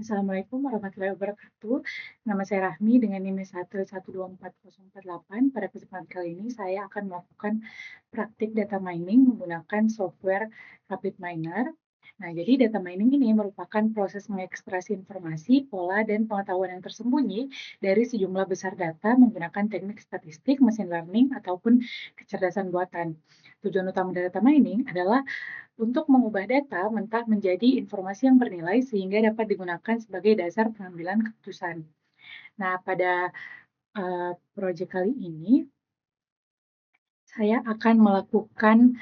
Assalamualaikum warahmatullahi wabarakatuh. Nama saya Rahmi dengan NIM 1124048. Pada kesempatan kali ini saya akan melakukan praktik data mining menggunakan software RapidMiner. Nah, jadi data mining ini merupakan proses mengekstraksi informasi, pola, dan pengetahuan yang tersembunyi dari sejumlah besar data menggunakan teknik statistik, machine learning, ataupun kecerdasan buatan. Tujuan utama data mining adalah untuk mengubah data mentah menjadi informasi yang bernilai sehingga dapat digunakan sebagai dasar pengambilan keputusan. Nah, pada proyek kali ini, saya akan melakukan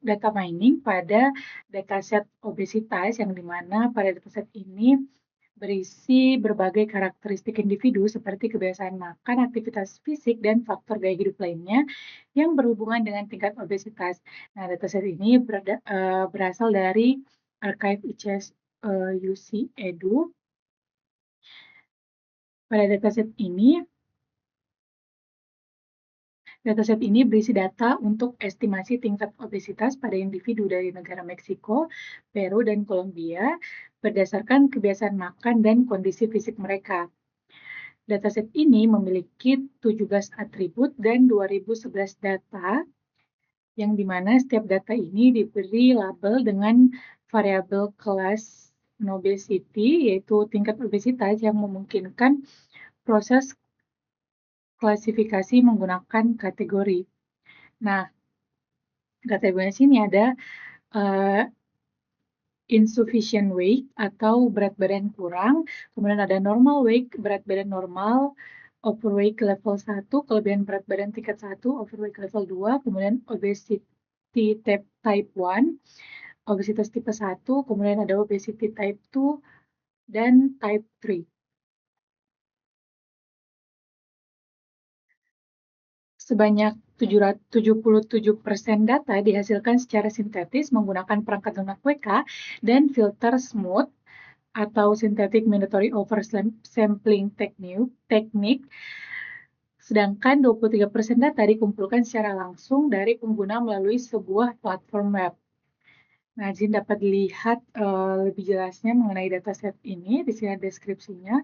data mining pada dataset obesitas yang dimana pada dataset ini berisi berbagai karakteristik individu seperti kebiasaan makan, aktivitas fisik, dan faktor gaya hidup lainnya yang berhubungan dengan tingkat obesitas. Nah, dataset ini berasal dari Archive ICS UC Edu. Pada dataset ini berisi data untuk estimasi tingkat obesitas pada individu dari negara Meksiko, Peru, dan Kolombia berdasarkan kebiasaan makan dan kondisi fisik mereka. Dataset ini memiliki 17 atribut dan 2011 data, yang dimana setiap data ini diberi label dengan variabel kelas obesity, yaitu tingkat obesitas yang memungkinkan proses klasifikasi menggunakan kategori. Nah, kategori sini ada insufficient weight atau berat badan kurang, kemudian ada normal weight, berat badan normal, overweight level 1, kelebihan berat badan tingkat 1, overweight level 2, kemudian obesity type 1, obesitas tipe 1, kemudian ada obesity type 2, dan type 3. Sebanyak 77% data dihasilkan secara sintetis menggunakan perangkat lunak WK dan filter smooth atau synthetic mandatory oversampling teknik, sedangkan 23% data dikumpulkan secara langsung dari pengguna melalui sebuah platform web. Nah, Jin dapat dilihat lebih jelasnya mengenai dataset ini, di sini deskripsinya.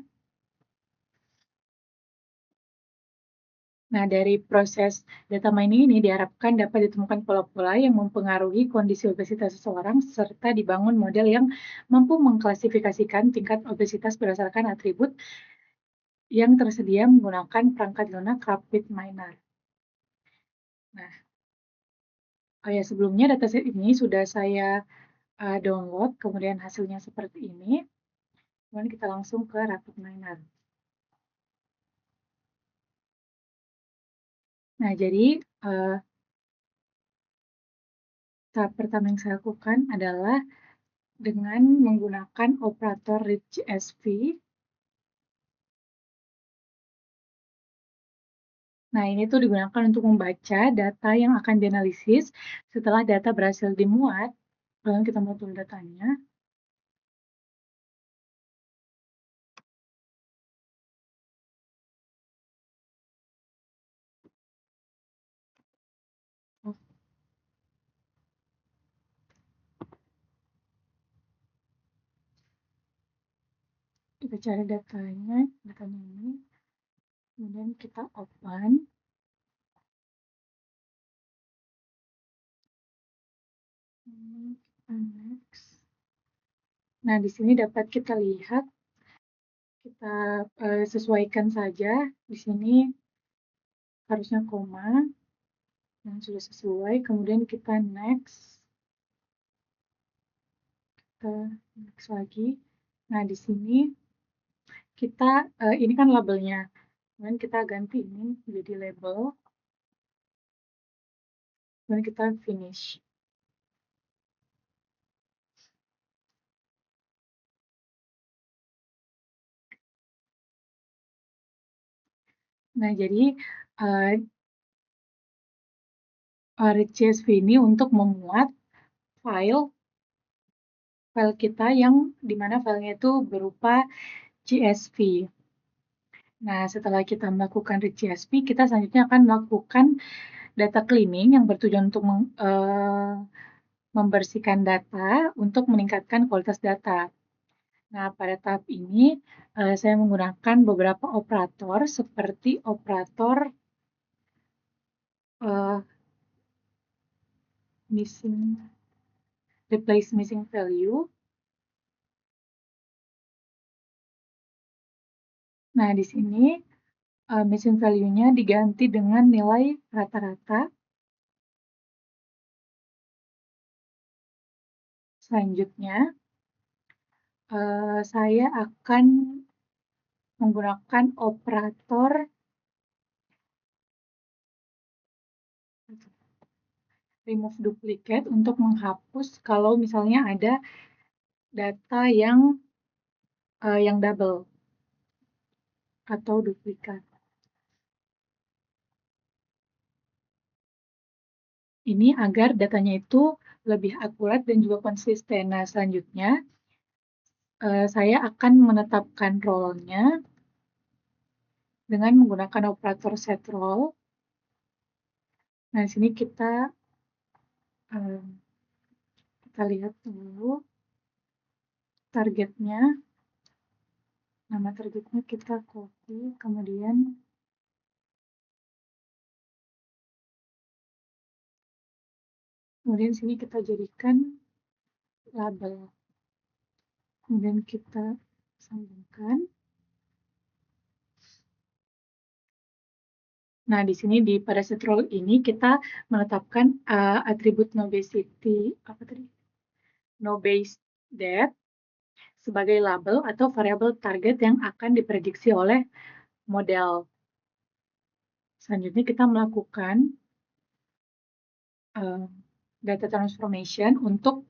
Nah, dari proses data mining ini diharapkan dapat ditemukan pola-pola yang mempengaruhi kondisi obesitas seseorang, serta dibangun model yang mampu mengklasifikasikan tingkat obesitas berdasarkan atribut yang tersedia menggunakan perangkat lunak RapidMiner. Nah, sebelumnya dataset ini sudah saya download, kemudian hasilnya seperti ini. Kemudian kita langsung ke RapidMiner. Nah, jadi tahap pertama yang saya lakukan adalah dengan menggunakan operator reachSV. Nah, ini tuh digunakan untuk membaca data yang akan dianalisis setelah data berhasil dimuat. Lalu kita mutul datanya. Kita cari datanya ini. Kemudian kita open. Next. Nah, di sini dapat kita lihat, kita sesuaikan saja. Di sini harusnya koma, yang sudah sesuai. Kemudian kita next. Kita next lagi. Nah, di sini kita, ini kan labelnya. Kemudian kita ganti ini menjadi label. Kemudian kita finish. Nah, jadi reachSV ini untuk memuat file kita yang dimana filenya itu berupa CSV. Nah, setelah kita melakukan reachSV, kita selanjutnya akan melakukan data cleaning yang bertujuan untuk membersihkan data untuk meningkatkan kualitas data. Nah, pada tahap ini saya menggunakan beberapa operator seperti operator uh, replace missing value. Nah, di sini missing value-nya diganti dengan nilai rata-rata. Selanjutnya, saya akan menggunakan operator remove duplicate untuk menghapus kalau misalnya ada data yang double atau duplikat. Ini agar datanya itu lebih akurat dan juga konsisten. Nah, selanjutnya saya akan menetapkan role-nya dengan menggunakan operator set role. Nah, di sini kita lihat dulu targetnya. Nama targetnya kita copy, kemudian sini kita jadikan label. Kemudian kita sambungkan. Nah, di sini pada set role ini kita menetapkan atribut no base date sebagai label atau variabel target yang akan diprediksi oleh model. Selanjutnya kita melakukan data transformation untuk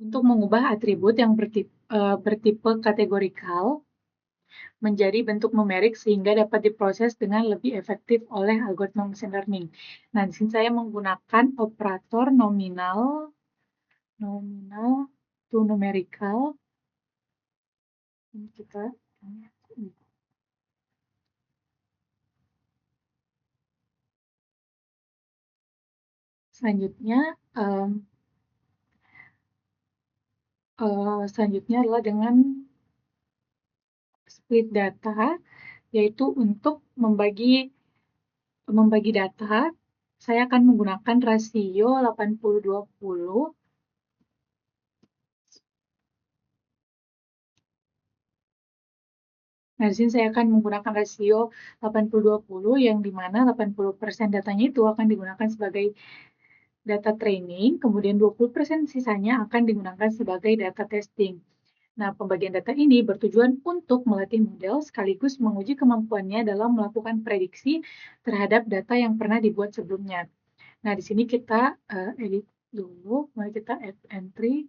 mengubah atribut yang bertipe kategorikal menjadi bentuk numerik sehingga dapat diproses dengan lebih efektif oleh algoritma machine learning. Nah, di sini saya menggunakan operator nominal to numerical. Ini kita selanjutnya adalah dengan split data, yaitu untuk membagi data, saya akan menggunakan rasio 80-20. Nah, di sini saya akan menggunakan rasio 80-20, yang dimana 80% datanya itu akan digunakan sebagai data training, kemudian 20% sisanya akan digunakan sebagai data testing. Nah, pembagian data ini bertujuan untuk melatih model sekaligus menguji kemampuannya dalam melakukan prediksi terhadap data yang pernah dibuat sebelumnya. Nah, di sini kita edit dulu, mari kita add entry.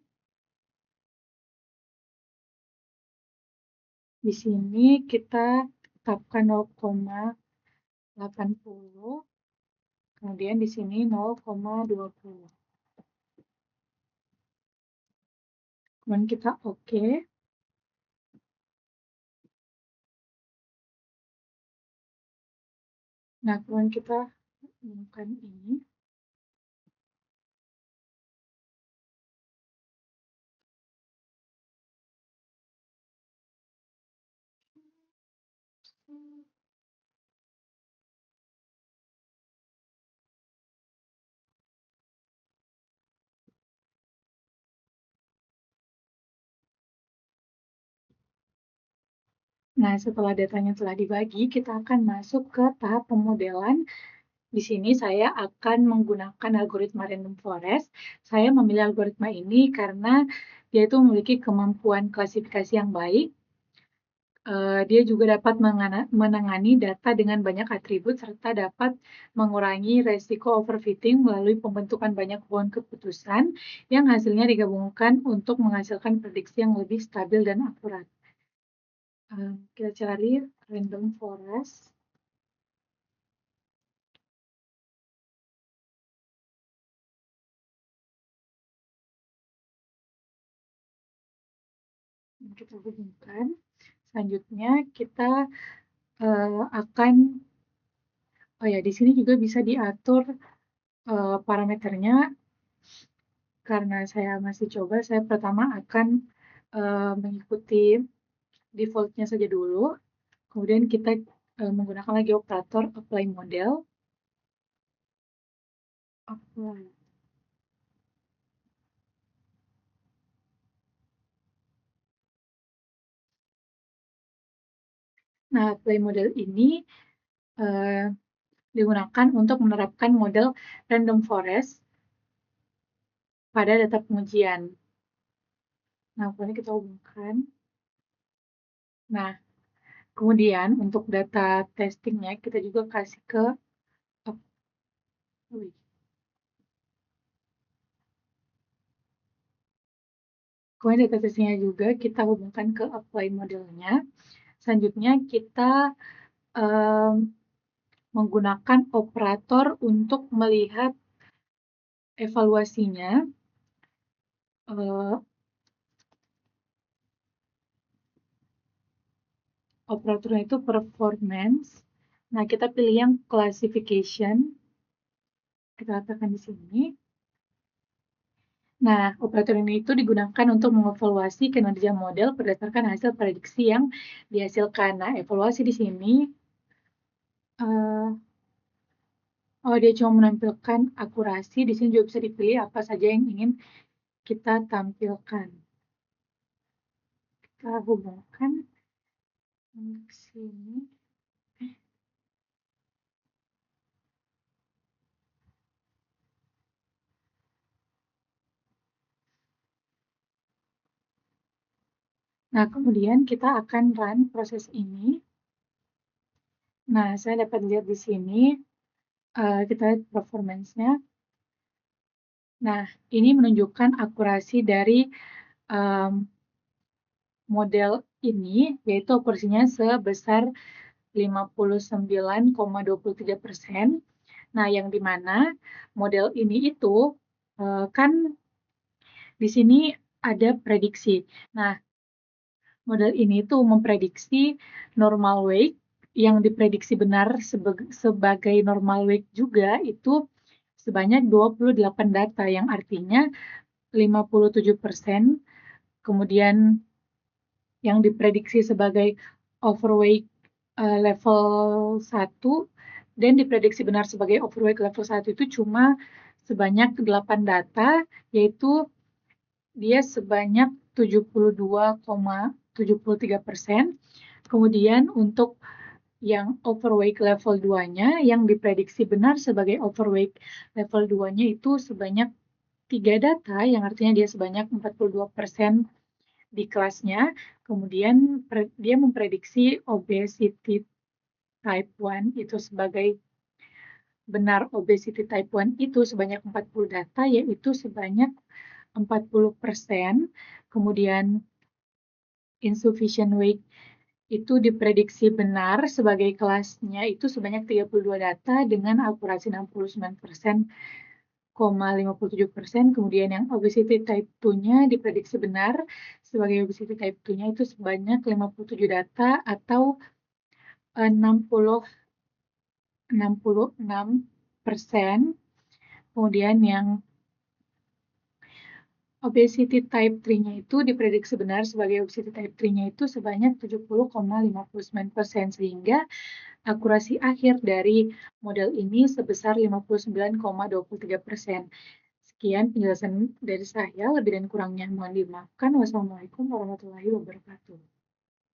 Di sini kita tetapkan 0,80, kemudian di sini 0,20. Kemudian kita oke. Nah, kemudian kita gunakan ini. Nah, setelah datanya telah dibagi, kita akan masuk ke tahap pemodelan. Di sini saya akan menggunakan algoritma random forest. Saya memilih algoritma ini karena dia itu memiliki kemampuan klasifikasi yang baik. Dia juga dapat menangani data dengan banyak atribut serta dapat mengurangi resiko overfitting melalui pembentukan banyak pohon keputusan yang hasilnya digabungkan untuk menghasilkan prediksi yang lebih stabil dan akurat. Kita cari random forest. Kita hubungkan. Selanjutnya kita akan, di sini juga bisa diatur parameternya. Karena saya masih coba, saya pertama akan mengikuti default-nya saja dulu, kemudian kita menggunakan lagi operator apply model. Apply. Nah, apply model ini digunakan untuk menerapkan model random forest pada data pengujian. Nah, kemudian kita hubungkan. Nah, kemudian untuk data testingnya kita juga kasih ke kemudian data testingnya juga kita hubungkan ke apply modelnya. Selanjutnya kita menggunakan operator untuk melihat evaluasinya. Operatornya itu performance. Nah, kita pilih yang classification. Kita letakkan di sini. Nah, operator ini itu digunakan untuk mengevaluasi kinerja model berdasarkan hasil prediksi yang dihasilkan. Nah, evaluasi di sini, dia cuma menampilkan akurasi. Di sini juga bisa dipilih apa saja yang ingin kita tampilkan. Kita hubungkan ke sini. Nah, kemudian kita akan run proses ini. Nah, saya dapat lihat di sini, kita lihat performance-nya. Nah, ini menunjukkan akurasi dari model ini, yaitu akurasinya sebesar 59,23%. Nah, yang dimana model ini itu kan di sini ada prediksi. Nah, model ini tuh memprediksi normal weight yang diprediksi benar sebagai normal weight juga itu sebanyak 28 data, yang artinya 57%, kemudian yang diprediksi sebagai overweight level 1 dan diprediksi benar sebagai overweight level 1 itu cuma sebanyak 8 data, yaitu dia sebanyak 72,73%. Kemudian untuk yang overweight level 2-nya, yang diprediksi benar sebagai overweight level 2-nya itu sebanyak 3 data, yang artinya dia sebanyak 42% di kelasnya. Kemudian dia memprediksi obesity type 1 itu sebagai benar obesity type 1 itu sebanyak 40 data, yaitu sebanyak 40%. Kemudian insufficient weight itu diprediksi benar sebagai kelasnya itu sebanyak 32 data dengan akurasi 69,57%. Kemudian yang obesity type 2-nya diprediksi benar sebagai obesity type 2-nya itu sebanyak 57 data atau 66%. Kemudian yang obesity type 3-nya itu diprediksi benar sebagai obesity type 3-nya itu sebanyak 70,59%, sehingga akurasi akhir dari model ini sebesar 59,23%. Sekian penjelasan dari saya, lebih dan kurangnya mohon dimaafkan. Wassalamualaikum warahmatullahi wabarakatuh.